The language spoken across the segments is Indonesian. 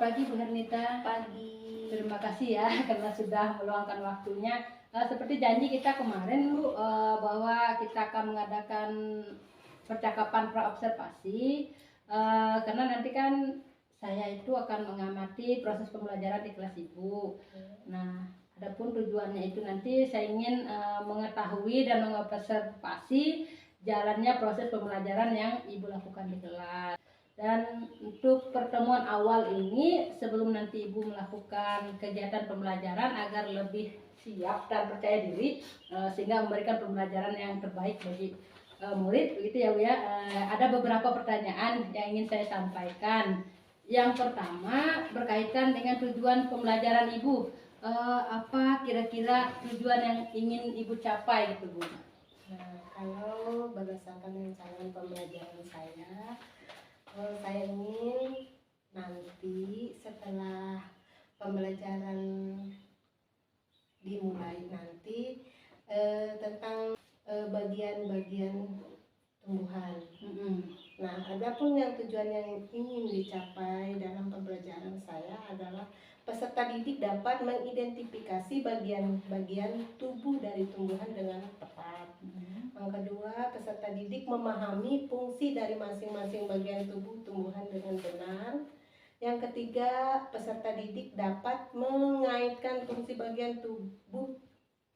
pagi Bu Hernita. Pagi. Terima kasih ya karena sudah meluangkan waktunya. Seperti janji kita kemarin Bu, bahwa kita akan mengadakan percakapan praobservasi, karena nanti kan saya itu akan mengamati proses pembelajaran di kelas Ibu. Nah, adapun tujuannya itu nanti saya ingin mengetahui dan mengobservasi jalannya proses pembelajaran yang Ibu lakukan di kelas. Dan untuk pertemuan awal ini, sebelum nanti Ibu melakukan kegiatan pembelajaran agar lebih siap dan percaya diri, sehingga memberikan pembelajaran yang terbaik bagi murid, begitu ya Bu ya. Ada beberapa pertanyaan yang ingin saya sampaikan. Yang pertama berkaitan dengan tujuan pembelajaran Ibu. Apa kira-kira tujuan yang ingin Ibu capai gitu Bu? Nah, kalau berdasarkan rancangan pembelajaran saya ingin nanti setelah pembelajaran dimulai nanti tentang bagian-bagian tumbuhan. Nah, adapun yang tujuan yang ingin dicapai dalam pembelajaran saya adalah peserta didik dapat mengidentifikasi bagian-bagian tubuh dari tumbuhan dengan tepat. Yang kedua, peserta didik memahami fungsi dari masing-masing bagian tubuh tumbuhan dengan benar. Yang ketiga, peserta didik dapat mengaitkan fungsi bagian tubuh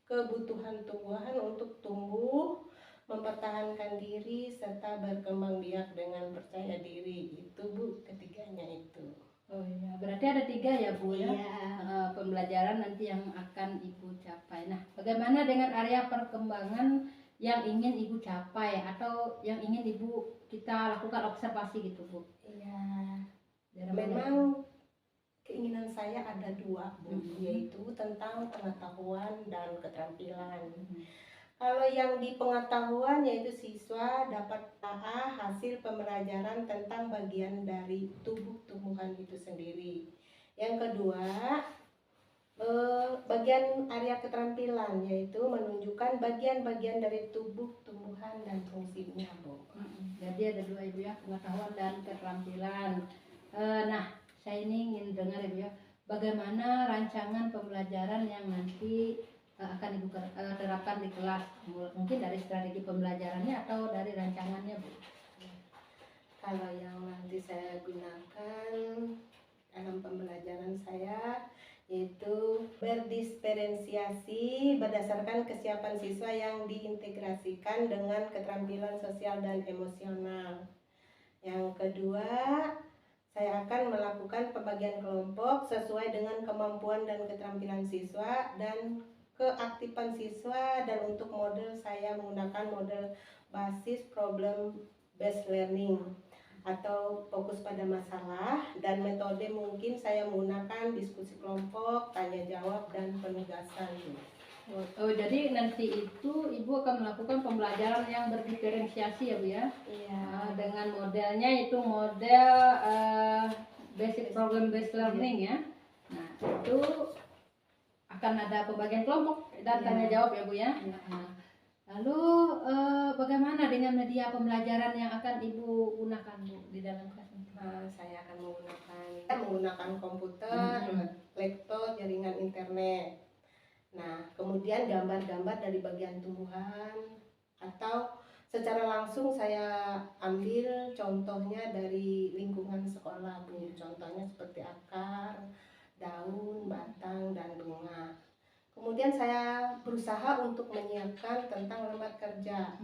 kebutuhan tumbuhan untuk tumbuh, mempertahankan diri, serta berkembang biak dengan percaya diri. Itu Bu, ketiganya itu. Oh iya, berarti ada 3 ya Bu ya? Iya. Pembelajaran nanti yang akan Ibu capai. Nah, bagaimana dengan area perkembangan yang ingin Ibu capai atau yang ingin kita lakukan observasi gitu Bu? Iya. Daerah mana itu? Memang keinginan saya ada 2 Bu, yaitu tentang pengetahuan dan keterampilan. Kalau yang di pengetahuan yaitu siswa dapat hasil pembelajaran tentang bagian dari tubuh tumbuhan itu sendiri. Yang kedua, bagian area keterampilan yaitu menunjukkan bagian-bagian dari tubuh tumbuhan dan fungsinya Bu. Jadi ada 2 Ibu ya, pengetahuan dan keterampilan. Nah, saya ini ingin dengar Ibu ya, bagaimana rancangan pembelajaran yang nanti akan Ibu terapkan di kelas, mungkin dari strategi pembelajarannya atau dari rancangannya Bu? Kalau yang nanti saya gunakan dalam pembelajaran saya yaitu berdiferensiasi berdasarkan kesiapan siswa yang diintegrasikan dengan keterampilan sosial dan emosional. Yang kedua, saya akan melakukan pembagian kelompok sesuai dengan kemampuan dan keterampilan siswa dan keaktifan siswa, dan untuk model saya menggunakan model basis problem based learning atau fokus pada masalah, dan metode mungkin saya menggunakan diskusi kelompok, tanya jawab, dan penugasan. Oh, jadi nanti itu Ibu akan melakukan pembelajaran yang berdiferensiasi ya Bu ya? Iya. Dengan modelnya itu model basic problem based learning ya. Nah, itu akan ada pembagian kelompok dan tanya jawab ya Bu ya. Nah, lalu bagaimana dengan media pembelajaran yang akan Ibu gunakan Bu di dalam kelas ini? Saya akan menggunakan komputer, laptop, jaringan internet. Nah, kemudian gambar-gambar dari bagian tumbuhan, atau secara langsung saya ambil contohnya dari lingkungan sekolah Bu. Contohnya seperti akar, daun, batang, dan bunga. Kemudian saya berusaha untuk menyiapkan tentang lembar kerja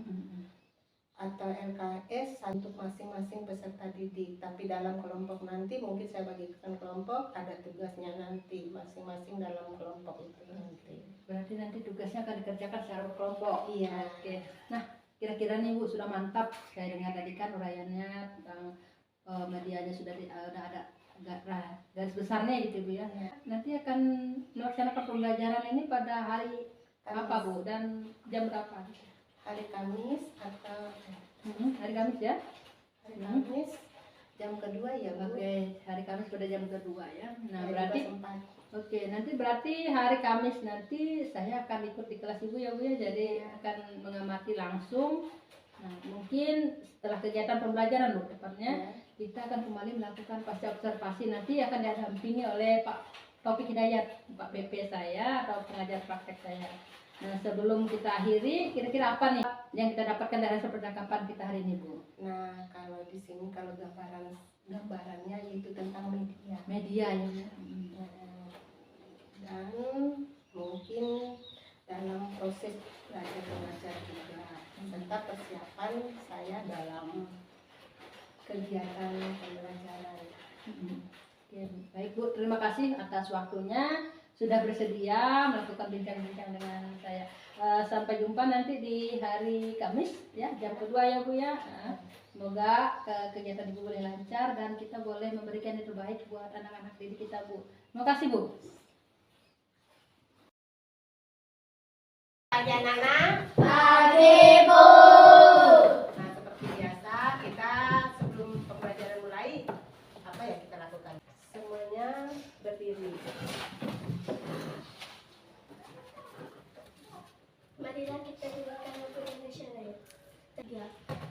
atau LKS untuk masing-masing peserta didik. Tapi dalam kelompok nanti mungkin saya bagikan kelompok, ada tugasnya nanti masing-masing dalam kelompok itu nanti. Berarti nanti tugasnya akan dikerjakan secara berkelompok. Iya. Oke. Nah, kira-kira nih Bu sudah mantap. Saya dengar tadi kan uraiannya tentang medianya sudah ada garis besarnya gitu Bu ya. Nanti akan melaksanakan pembelajaran ini pada hari Kamis. apa Bu dan jam berapa? Hari Kamis atau hari Kamis ya? Hari Kamis jam kedua ya Bu. Oke, hari Kamis pada jam kedua ya. Nah, Hari berarti oke, nanti berarti hari Kamis nanti saya akan ikut di kelas Ibu ya Bu ya. Jadi akan mengamati langsung. Nah, mungkin setelah kegiatan pembelajaran Bu tepatnya kita akan kembali melakukan pasca observasi. Nanti akan didampingi oleh Pak Taufik Hidayat, Pak BP saya atau pengajar praktek saya. Nah, sebelum kita akhiri, kira-kira apa nih yang kita dapatkan dari hasil percakapan kita hari ini, Bu? Nah, kalau di sini kalau gambarannya yaitu tentang media. Media ya, Bu. Dan mungkin dalam proses belajar mengajar juga, serta persiapan saya dalam kegiatan pembelajaran. Oke, baik Bu, terima kasih atas waktunya sudah bersedia melakukan bincang-bincang dengan saya. Sampai jumpa nanti di hari Kamis ya, jam kedua ya Bu ya. Semoga kegiatan Ibu boleh lancar dan kita boleh memberikan yang terbaik buat anak-anak didik kita, Bu. Terima kasih, Bu. Pagi anak-anak. Pagi, Bu. Nah, seperti biasa kita sebelum pembelajaran mulai, apa ya kita lakukan? Semuanya berdiri. Marilah kita dengarkan lagu Indonesia Raya.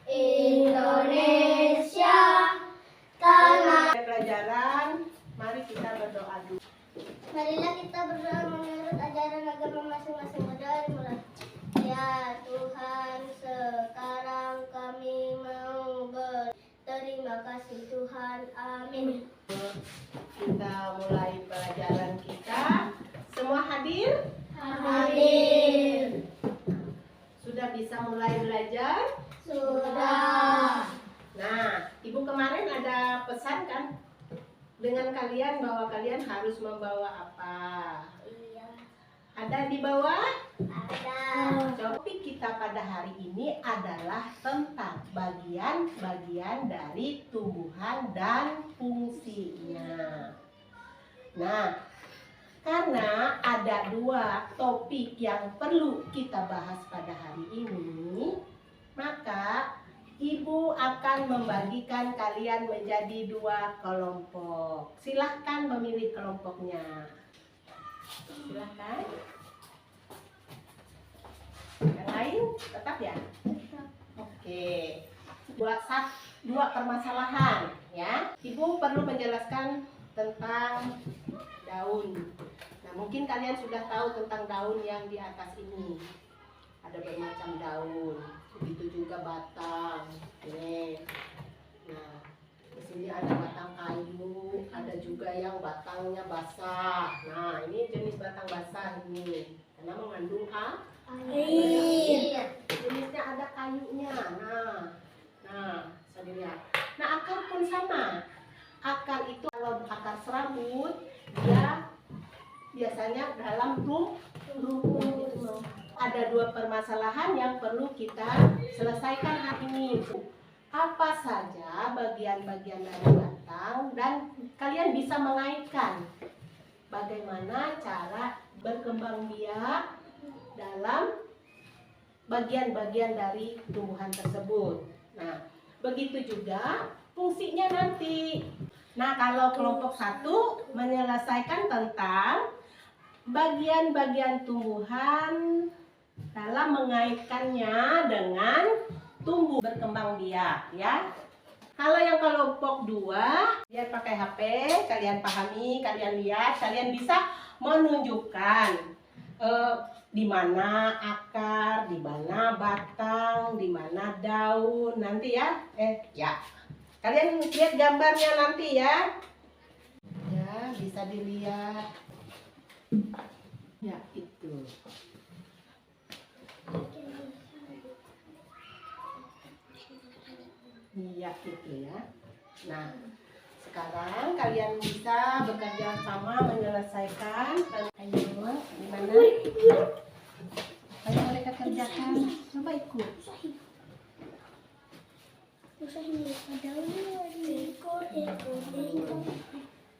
Indonesia tanah. Pelajaran, mari kita berdoa dulu. Marilah kita berdoa menurut ajaran agama masing-masing. Berdoa dimulai. Ya Tuhan, sekarang kami mau berterima kasih Tuhan. Amin. Kita mulai pelajaran kita. Semua hadir? Hadir. Sudah bisa mulai belajar? Sudah. Nah, Ibu kemarin ada pesan kan? Dengan kalian bahwa kalian harus membawa apa? Iya. Ada di bawah? Ada. Topik kita pada hari ini adalah tentang bagian-bagian dari tumbuhan dan fungsinya. Nah, karena ada dua topik yang perlu kita bahas pada hari ini, maka Ibu akan membagikan kalian menjadi dua kelompok. Silahkan memilih kelompoknya. Silahkan. Yang lain tetap ya? Oke. Dua permasalahan ya. Ibu perlu menjelaskan tentang daun. Nah, mungkin kalian sudah tahu tentang daun yang di atas ini. Ada bermacam daun. Begitu juga batang. Ini. Nah, di sini ada batang kayu, ada juga yang batangnya basah. Nah, ini jenis batang basah ini. Karena mengandung Air. jenisnya ada kayunya. Nah, bisa dilihat. Nah, akar pun sama. Akar itu kalau akar serabut, dia biasanya dalam rumput. Ada dua permasalahan yang perlu kita selesaikan hari ini. Apa saja bagian-bagian dari batang dan kalian bisa mengaitkan bagaimana cara berkembang biak dalam bagian-bagian dari tumbuhan tersebut. Nah, begitu juga fungsinya nanti. Nah, kalau kelompok 1 menyelesaikan tentang bagian-bagian tumbuhan dalam mengaitkannya dengan tumbuh berkembang biak ya. Kalau yang kelompok 2, biar pakai HP, kalian pahami, kalian lihat, kalian bisa menunjukkan di mana akar, di mana batang, di mana daun nanti ya. Ya. Kalian lihat gambarnya nanti ya. Ya, bisa dilihat. Ya, itu. Iya, itu ya. Nah, sekarang kalian bisa bekerja sama menyelesaikan. Ayo, gimana? Ayo mereka kerjakan. Coba ikut.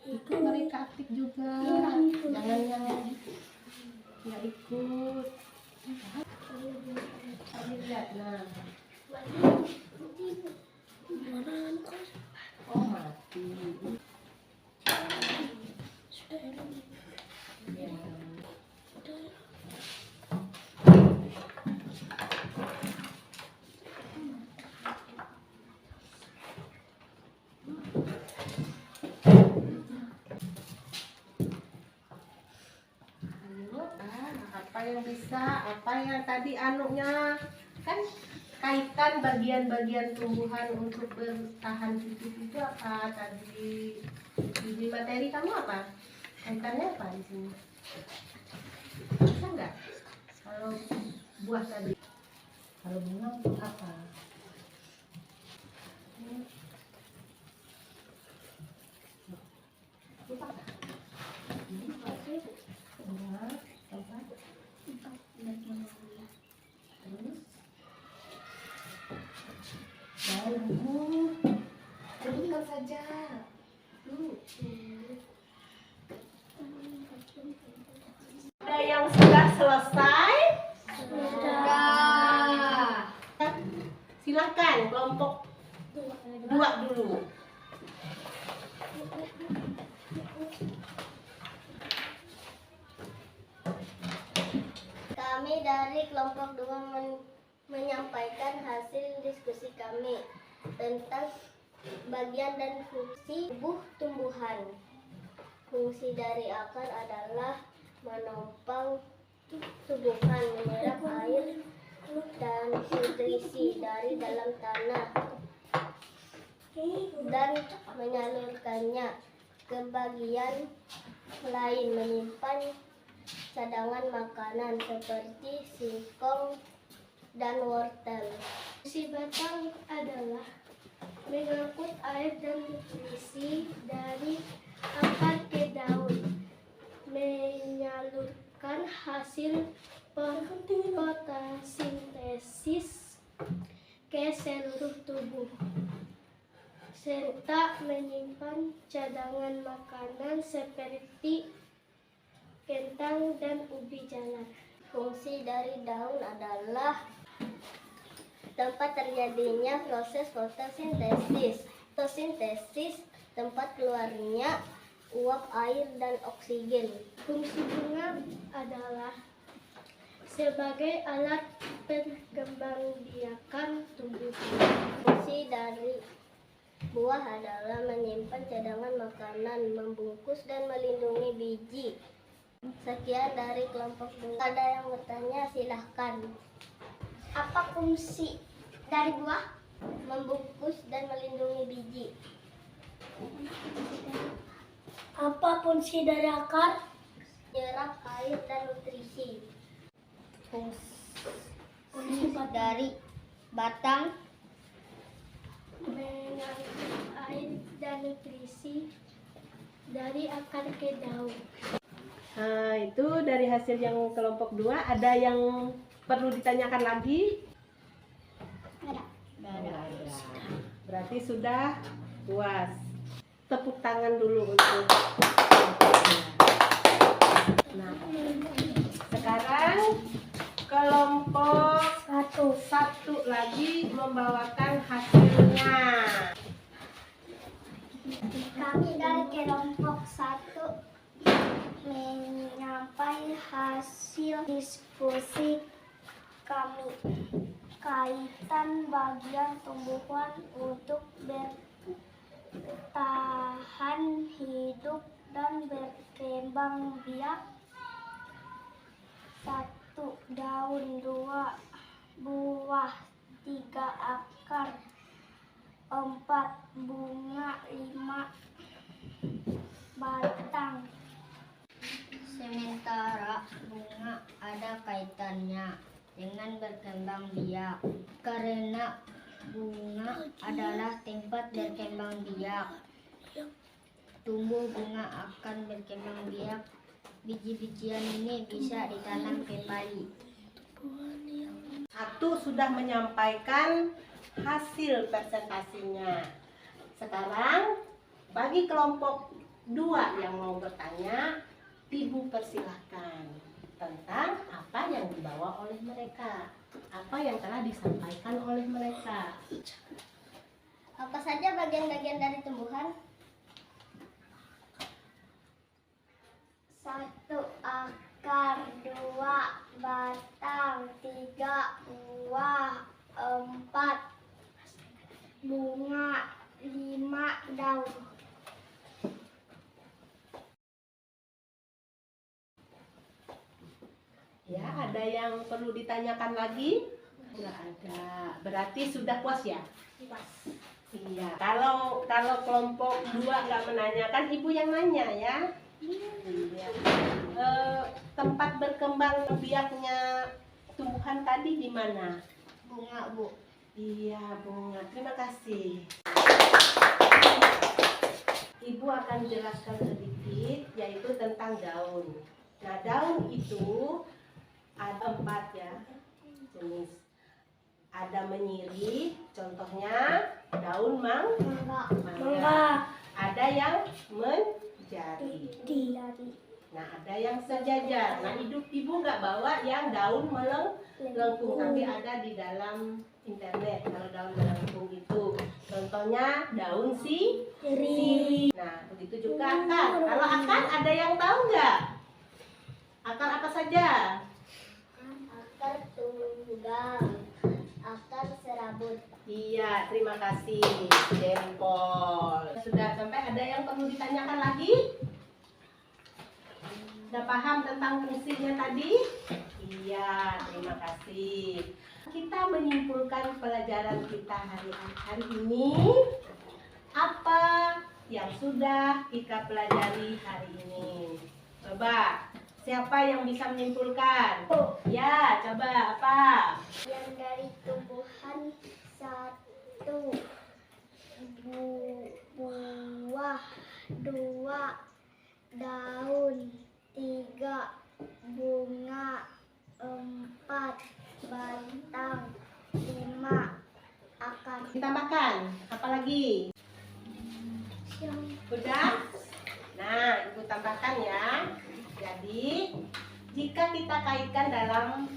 Ikut mereka aktif juga. Jangan yang nggak ikut. Lihat, nah. Oh, mati. Ya. yang bisa, apa yang tadi anunya kan kaitan bagian-bagian tumbuhan untuk bertahan hidup itu apa tadi di materi kamu apa? Kaitannya apa di sini? Bisa nggak? Kalau buah tadi, kalau bunga untuk apa? Lupa nggak? Ini pasti bunga, apa? Terus sebutkan saja. Ada yang sudah selesai? Sudah. Silakan kelompok 2 dulu. Kami dari kelompok 2 menyampaikan hasil diskusi kami tentang bagian dan fungsi tubuh tumbuhan. Fungsi dari akar adalah menopang tumbuhan, menyerap air dan nutrisi dari dalam tanah dan menyalurkannya ke bagian lain, menyimpan cadangan makanan seperti singkong dan wortel. Fungsi batang adalah mengangkut air dan nutrisi dari akar ke daun, menyalurkan hasil fotosintesis ke seluruh tubuh, serta menyimpan cadangan makanan seperti kentang dan ubi jalar. Fungsi dari daun adalah tempat terjadinya proses fotosintesis. Fotosintesis tempat keluarnya uap air dan oksigen. Fungsi bunga adalah sebagai alat perkembangbiakan tumbuhan. Fungsi dari buah adalah menyimpan cadangan makanan, membungkus dan melindungi biji. Sekian dari kelompok 2. Ada yang bertanya, silahkan. Apa fungsi dari buah? Membungkus dan melindungi biji. Apa fungsi dari akar? Menyerap air dan nutrisi. Fungsi dari batang? Mengangkut air dan nutrisi dari akar ke daun. Nah, itu dari hasil yang kelompok 2. Ada yang perlu ditanyakan lagi? Ada. Nggak ada. Berarti sudah puas. Tepuk tangan dulu untuk nah, sekarang kelompok 1 lagi membawakan hasilnya. Kami dari kelompok 1 menyampaikan hasil diskusi kami kaitan bagian tumbuhan untuk bertahan hidup dan berkembang biak. 1. Daun, 2. Buah, 3. Akar, 4. Bunga, 5. Batang. Sementara bunga ada kaitannya dengan berkembang biak karena bunga adalah tempat berkembang biak. Tumbuh bunga akan berkembang biak. Biji-bijian ini bisa ditanam kembali. 1 sudah menyampaikan hasil presentasinya. Sekarang bagi kelompok 2 yang mau bertanya, Ibu persilahkan tentang apa yang dibawa oleh mereka, apa yang telah disampaikan oleh mereka. Apa saja bagian-bagian dari tumbuhan? 1. Akar, 2. Batang, 3. Buah, 4. Bunga, 5. Daun. Ya, ada yang perlu ditanyakan lagi? Nggak ada. Berarti sudah puas ya? Puas. Iya. Kalau kelompok 2 nggak menanyakan, ibu yang nanya ya. Iya. Tempat berkembang biaknya tumbuhan tadi di mana? Bunga, Bu. Iya, bunga. Terima kasih. Ibu akan jelaskan sedikit, yaitu tentang daun. Nah, daun itu ada 4 ya jenis. Ada menyirip, contohnya daun mangga. Ada yang menjadi. Nah, ada yang sejajar. Nah, ibu nggak bawa yang daun melengkung, tapi ada di dalam internet. Kalau daun melengkung itu, contohnya daun sirih. Nah, begitu juga akar. Kalau akar ada yang tahu nggak? Akar apa saja? Akar tunggang, akar serabut. Iya, terima kasih. Jempol. Sudah sampai, ada yang perlu ditanyakan lagi? Sudah paham tentang fungsinya tadi? Iya, terima kasih. Kita menyimpulkan pelajaran kita hari ini. Apa yang sudah kita pelajari hari ini? Coba, siapa yang bisa menyimpulkan? Ya, coba apa? Yang dari tumbuhan 1 buah, 2 daun, 3 bunga, 4 batang, 5 akar. Ditambahkan, apa lagi? Udah? Nah, ibu tambahkan ya. Jadi, jika kita kaitkan dalam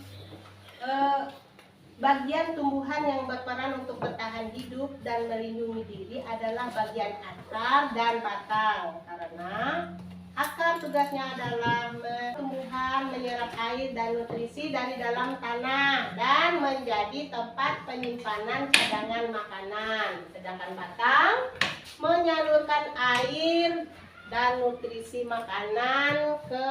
bagian tumbuhan yang berperan untuk bertahan hidup dan melindungi diri adalah bagian akar dan batang. Karena akar tugasnya adalah tumbuhan menyerap air dan nutrisi dari dalam tanah dan menjadi tempat penyimpanan cadangan makanan. Sedangkan batang menyalurkan air dan nutrisi makanan ke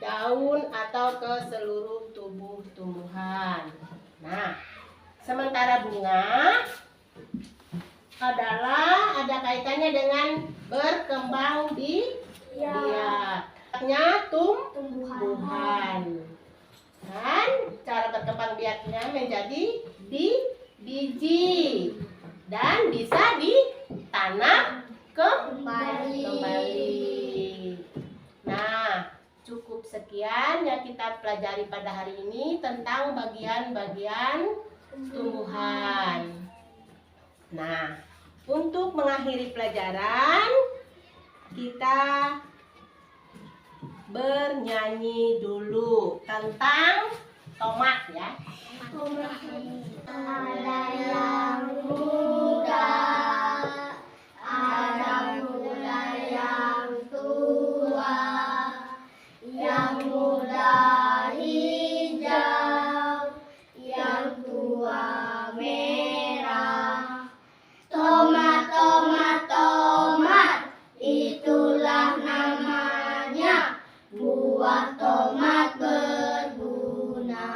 daun atau ke seluruh tubuh tumbuhan. Nah, sementara bunga adalah ada kaitannya dengan berkembang biaknya tumbuhan. Dan cara berkembang biaknya menjadi biji dan bisa ditanam kembali. Nah, cukup sekian yang kita pelajari pada hari ini tentang bagian-bagian tumbuhan. Nah, untuk mengakhiri pelajaran, kita bernyanyi dulu tentang tomat ya. Ada yang muda, ada muda yang tua, yang muda hijau, yang tua merah. Tomat, tomat, tomat, itulah namanya, buah tomat berguna.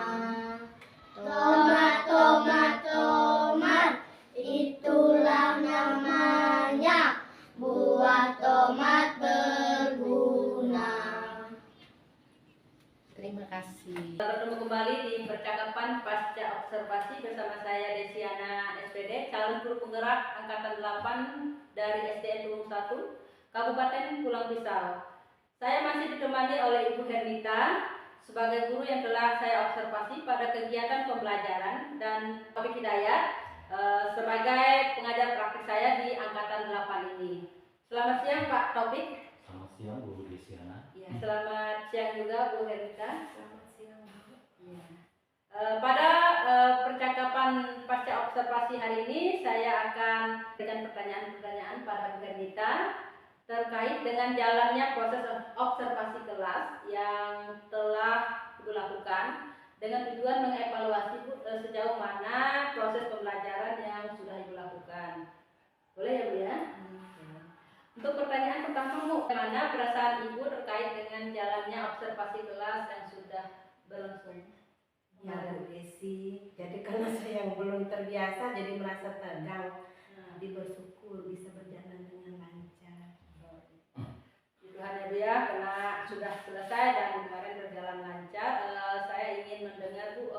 Tomat, tomat, tomat, itulah namanya, buah tomat berguna. Terima kasih. Bertemu kembali di percakapan pasca observasi bersama saya Desiana SPD, calon guru penggerak angkatan 8 dari SDN 1 Kabupaten Pulang Pisau. Saya masih ditemani oleh Ibu Hernita sebagai guru yang telah saya observasi pada kegiatan pembelajaran, dan Taufik Hidayat sebagai pengajar praktik saya di angkatan 8 ini. Selamat siang Pak Taufik. Selamat siang Bu Desiana. Ya, selamat siang juga Bu Hernita. Selamat siang. Ya. Pada percakapan pasca observasi hari ini, saya akan berikan pertanyaan-pertanyaan pada Bu Hernita terkait dengan jalannya proses observasi kelas yang telah Ibu lakukan dengan tujuan mengevaluasi sejauh mana proses pembelajaran yang sudah Ibu lakukan. Boleh ya Bu ya? Untuk pertanyaan pertama Bu, bagaimana perasaan Ibu terkait dengan jalannya observasi kelas yang sudah berlangsung? Ya Bu Desi, jadi karena saya yang belum terbiasa jadi merasa tegang, Nah, tapi bersyukur bisa berjalan dengan lancar. Tuhan ya Bu ya, karena sudah selesai dan kemarin berjalan lancar. Saya ingin mendengar Bu,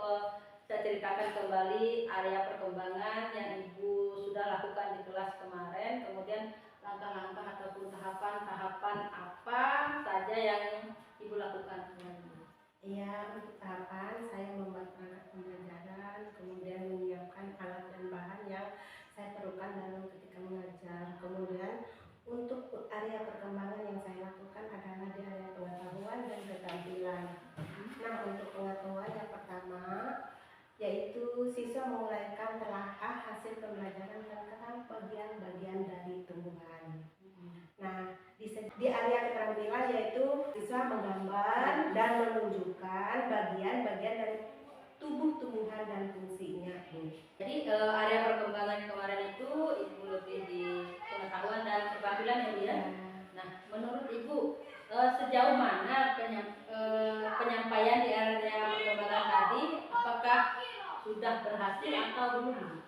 saya ceritakan kembali area perkembangan yang Ibu sudah lakukan di kelas kemarin, kemudian langkah-langkah ataupun tahapan-tahapan apa saja yang Ibu lakukan kemarin. Iya, untuk tahapan saya membuat perangkat pembelajaran, kemudian menyiapkan alat dan bahan yang saya perlukan dalam ketika mengajar. Kemudian untuk area perkembangan yang saya lakukan adalah di area pengetahuan dan keterampilan. Nah, untuk pengetahuan yang pertama yaitu siswa menguraikan telahah hasil pembelajaran tentang bagian-bagian dari tumbuhan. Nah, di area keterampilan yaitu siswa menggambar dan menunjukkan bagian-bagian dari tubuh tumbuhan dan fungsinya. Jadi area perkembangan kemarin itu Ibu lebih di pengetahuan dan keterampilan ya Bu ya. Nah, menurut Ibu sejauh mana penyampaian di area perkembangan tadi, apakah sudah berhasil atau belum?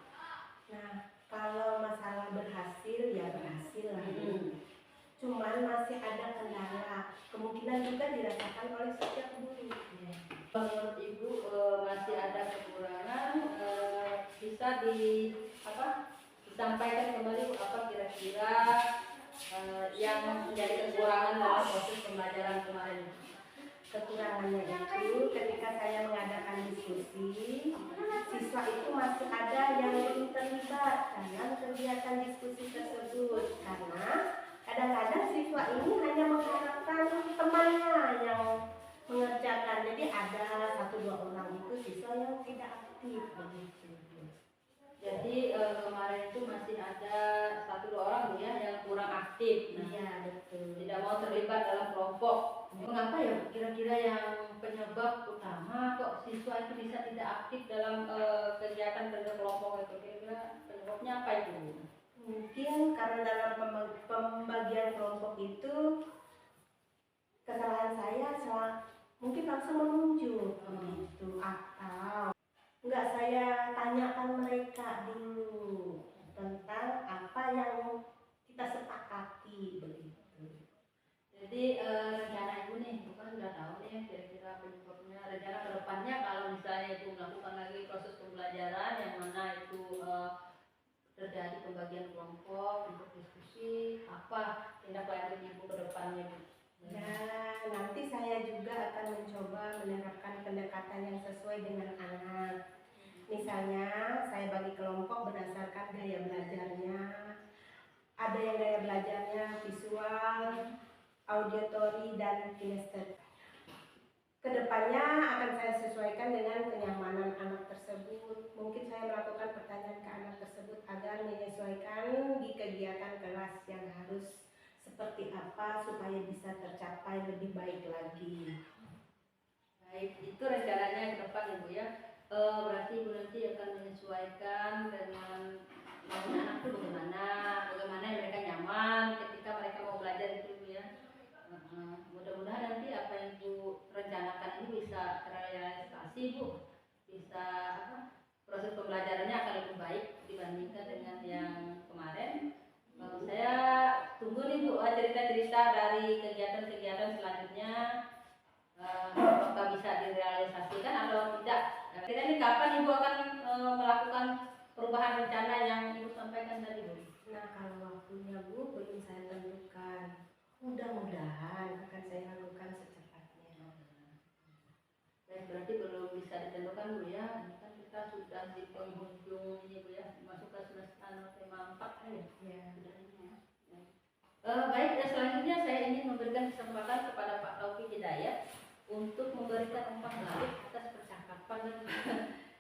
Nah, kalau masalah berhasil ya berhasil lah. Cuman masih ada kendala, kemungkinan juga dirasakan oleh setiap guru. Menurut Ibu masih ada kekurangan, bisa disampaikan kembali Bu, apa kira-kira yang menjadi kekurangan dalam proses pembelajaran kemarin? Kekurangannya itu ketika saya mengadakan diskusi, siswa itu masih ada yang belum terlibat dalam kegiatan diskusi tersebut, karena kadang-kadang siswa ini hanya mengharapkan temannya yang mengerjakan. Jadi ada 1-2 orang itu siswa yang tidak aktif begitu. Jadi kemarin itu masih ada 1-2 orang Bu ya yang kurang aktif. Nah, Iya betul. tidak mau terlibat dalam kelompok. Mengapa ya Bu? Kira-kira yang penyebab utama kok siswa itu bisa tidak aktif dalam kegiatan kerja kelompok itu? Kira-kira penyebabnya apa itu? Mungkin karena dalam pembagian kelompok itu kesalahan saya mungkin langsung menunjuk begitu, atau enggak saya tanyakan mereka dulu tentang apa yang kita sepakati begitu. Jadi rencana Ibu nih, bukan udah tahu nih kira-kira penyebabnya. Rencana kedepannya kalau misalnya Ibu melakukan lagi proses pembelajaran yang mana itu terjadi pembagian kelompok untuk diskusi, apa tindak lanjut Ibu ke depannya Bu? Dan nanti saya juga akan mencoba menerapkan pendekatan yang sesuai dengan anak. Misalnya saya bagi kelompok berdasarkan gaya belajarnya. Ada yang gaya belajarnya visual, auditory, dan kinestetik. Kedepannya akan saya sesuaikan dengan kenyamanan anak tersebut. Mungkin saya melakukan pertanyaan ke anak tersebut agar menyesuaikan di kegiatan kelas yang harus seperti apa supaya bisa tercapai lebih baik lagi. Baik, itu rencananya ke depan ya Bu ya. Berarti Ibu nanti akan menyesuaikan dengan maunya anak itu bagaimana mereka nyaman ketika mereka mau belajar itu Bu ya. Mudah-mudahan nanti apa yang Ibu rencanakan ini bisa terrealisasi Bu, bisa proses pembelajarannya akan lebih baik dibandingkan dengan yang kemarin. Saya tunggu nih Bu cerita-cerita dari kegiatan-kegiatan selanjutnya, apakah bisa direalisasikan atau tidak. Kira ini kapan Ibu akan melakukan perubahan rencana yang Ibu sampaikan tadi Bu? Nah, kalau waktunya Bu belum saya tentukan. Mudah-mudahan akan saya lakukan secepatnya. Baik, berarti belum bisa ditentukan Bu ya. Ini kan kita sudah di penghujung ini Bu ya, masuk ke semester tema 4 ya. Ya. Baik, dan selanjutnya saya ingin memberikan kesempatan kepada Pak Taufik Hidayat untuk memberikan umpan balik atas percakapan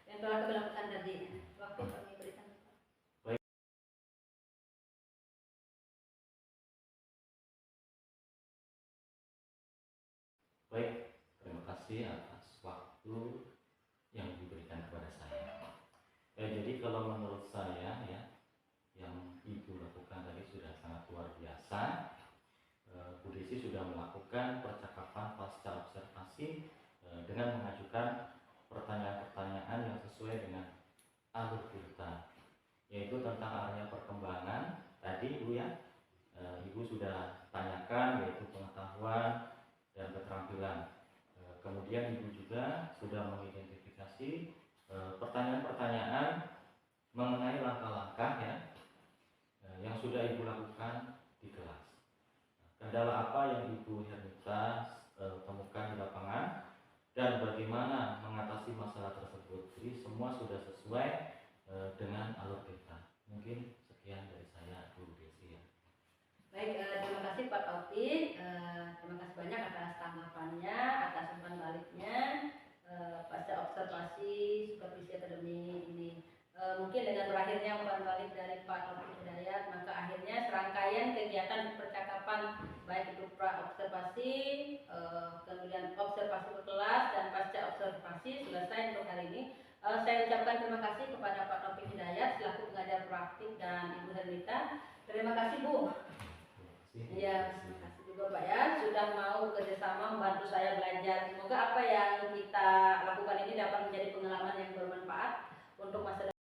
yang telah kami lakukan tadi. Waktu kami berikan. Baik, terima kasih atas waktu yang diberikan kepada saya. Jadi kalau menurut saya ya, yang Ibu lakukan tadi sudah sangat luar biasa. Bu Desi sudah melakukan percakapan pasca observasi dengan mengajukan pertanyaan-pertanyaan yang sesuai dengan alur kita, yaitu tentang area perkembangan tadi Ibu ya. Ibu sudah tanyakan yaitu pengetahuan dan keterampilan. Kemudian Ibu juga sudah mengidentifikasi pertanyaan-pertanyaan mengenai langkah-langkah ya yang sudah Ibu lakukan di kelas. Kendala apa yang Ibu Hernita temukan di lapangan dan bagaimana mengatasi masalah tersebut. Jadi semua sudah sesuai dengan alur kita. Mungkin sekian dari saya, Bu Desi ya. Baik, terima kasih Pak Taufik. Terima kasih banyak atas tanggapannya, atas umpan baliknya pasca observasi supervisi akademi ini. Mungkin dengan berakhirnya umpan balik dari Pak Taufik Hidayat, maka akhirnya serangkaian kegiatan percakapan baik itu pra observasi, kemudian observasi berkelas dan pasca observasi selesai untuk hari ini. Saya ucapkan terima kasih kepada Pak Taufik Hidayat selaku pengajar praktik dan Ibu Hernita. Terima kasih Bu. Iya, terima kasih juga Pak ya sudah mau kerjasama membantu saya belajar. Semoga apa yang kita lakukan ini dapat menjadi pengalaman yang bermanfaat untuk masa depan.